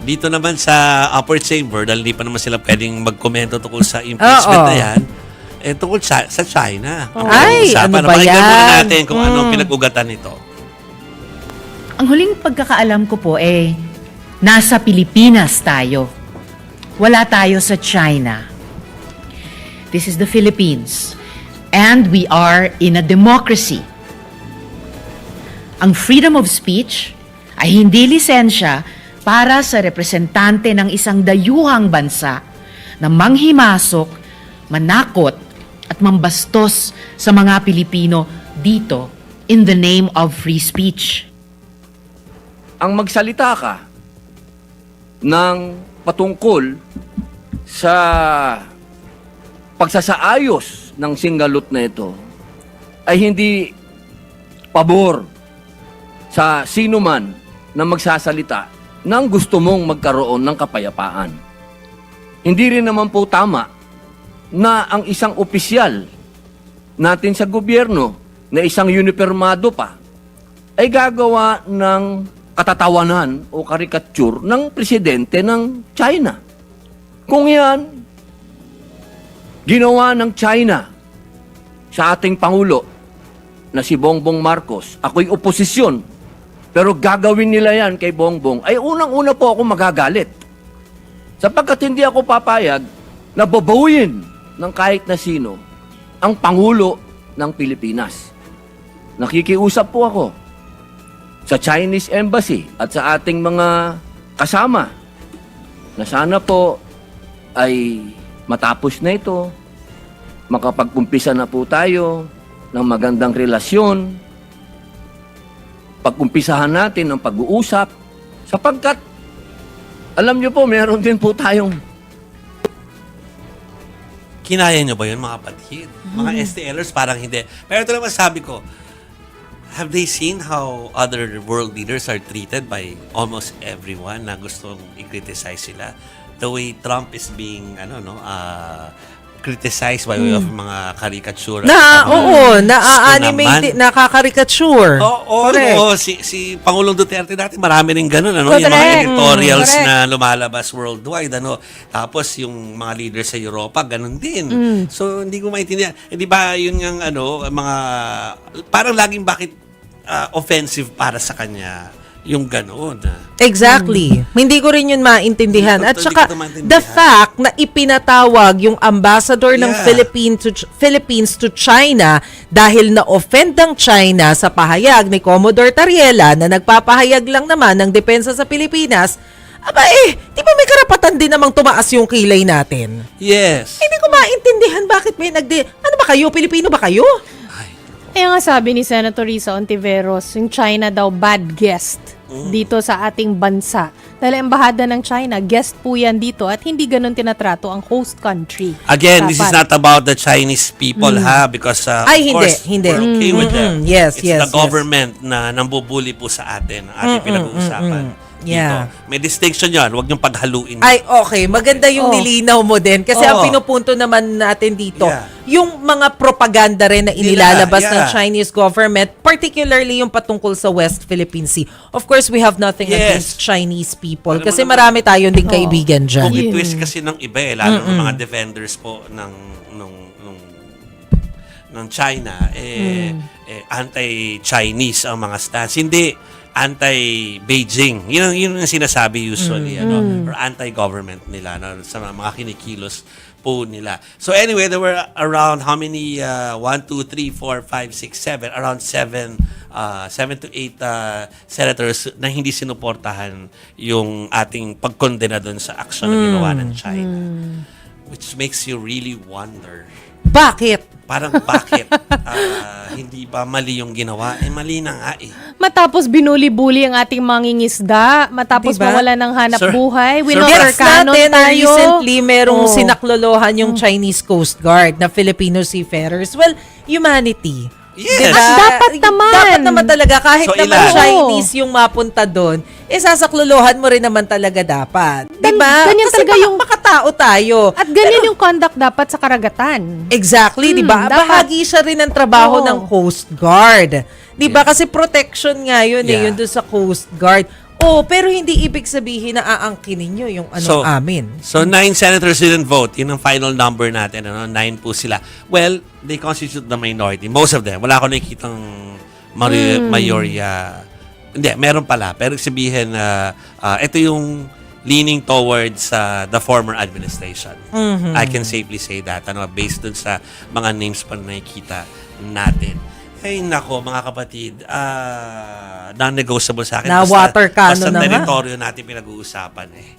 Dito naman sa upper chamber, dahil di pa naman sila pwedeng magkomento tungkol sa impeachment na yan, tungkol sa China. Ay, ano ba Pakinggan yan? muna natin kung anong pinag-ugatan nito. Ang huling pagkakaalam ko po nasa Pilipinas tayo. Wala tayo sa China. This is the Philippines. And we are in a democracy. Ang freedom of speech ay hindi lisensya para sa representante ng isang dayuhang bansa na manghimasok, manakot at mambastos sa mga Pilipino dito in the name of free speech. Ang magsalita ka ng patungkol sa pagsasaayos ng Singalot na ito ay hindi pabor sa sino man na magsasalita nang gusto mong magkaroon ng kapayapaan. Hindi rin naman po tama na ang isang opisyal natin sa gobyerno na isang unipermado pa ay gagawa ng katatawanan o karikature ng presidente ng China. Kung yan, ginawa ng China sa ating Pangulo na si Bongbong Marcos, ako'y oposisyon, pero gagawin nila yan kay Bongbong, ay unang-una po ako magagalit. Sapagkat hindi ako papayag na babawin ng kahit na sino ang Pangulo ng Pilipinas. Nakikiusap po ako sa Chinese Embassy at sa ating mga kasama na sana po ay matapos na ito, makapag-umpisa na po tayo ng magandang relasyon, pag-umpisahan natin ang pag-uusap, sapagkat alam niyo po, meron din po tayong Kinaya nyo ba yun, mga kapatid? Mga STLers, parang hindi. Pero ito naman sabi ko, have they seen how other world leaders are treated by almost everyone na gustong i-criticize sila? The way Trump is being, criticized by way of mga caricature. Na-animate, nakaka-caricature. Oo, si Pangulong Duterte dati marami rin ganun, Yung mga editorials na lumalabas worldwide, Tapos yung mga leaders sa Europa, ganun din. So, hindi ko maintindihan. Di ba, yun yung, mga, parang laging bakit offensive para sa kanya yung ganoon. Exactly. Hindi ko rin yun maintindihan. At Hindi saka, ko maintindihan. the fact na ipinatawag yung ambassador ng Philippines to China dahil na-offend ang China sa pahayag ni Commodore Tariela na nagpapahayag lang naman ng depensa sa Pilipinas, di ba may karapatan din namang tumaas yung kilay natin? Yes. Hindi ko maintindihan bakit may ano ba kayo? Pilipino ba kayo? Kaya nga sabi ni Senator Risa Ontiveros, yung China daw bad guest dito sa ating bansa. Dahil embahada ng China, guest po yan dito at hindi ganun tinatrato ang host country. Again, this is not about the Chinese people, because of course, hindi. we're okay with them. Yes, It's the government na nambubuli po sa atin, ang ating pinag-uusapan. Yeah. Dito. May distinction yan, huwag niyong paghaluin. Ay, okay. Maganda yung nilinaw mo din. Kasi ang pinupunto naman natin dito, yung mga propaganda rin na inilalabas ng Chinese government, particularly yung patungkol sa West Philippine Sea. Of course, we have nothing against Chinese people. Kasi marami tayong ding kaibigan dyan. Kung i-twist kasi ng iba, lalo ng mga defenders po ng China, anti-Chinese ang mga stance. Hindi anti-Beijing. Yun yung sinasabi usually, or anti-government nila, sa mga kinikilos po nila. So anyway, there were around how many, 1, 2, 3, 4, 5, 6, 7, around 7 to 8 senators na hindi sinuportahan yung ating pagkondena doon sa action na ginawa ng China. Which makes you really wonder. Bakit? Parang bakit hindi ba mali yung ginawa? Mali na nga eh. Matapos binuli-buli ang ating mangingisda, matapos mawala ng hanap buhay, winner canon tayo. Recently, merong sinaklolohan yung Chinese Coast Guard na Filipino seafarers. Well, humanity. Yes. Diba? Dapat naman. Dapat naman talaga, kahit So, naman Chinese yung mapunta doon, sasaklolohan mo rin naman talaga dapat. Diba? Ganyan Kasi talaga yung makatao tayo. At ganyan yung conduct dapat sa karagatan. Exactly, 'di ba? dapat. Bahagi siya rin ng trabaho ng Coast Guard. 'Di ba? Kasi protection nga yun yun doon sa Coast Guard. Oh, pero hindi ibig sabihin na aangkinin nyo yung amin. So 9 senators didn't vote. Yun ang final number natin. 9 po sila. Well, they constitute the minority. Most of them. Wala ko nakikitang mayorya. Hindi, meron pala. Pero sabihin, ito yung leaning towards the former administration. I can safely say that. Based dun sa mga names pa na nakikita natin. Ay, nako, mga kapatid, non-negotiable sa akin. Na water cannon basta na nga. teritoryo natin pinag-uusapan eh.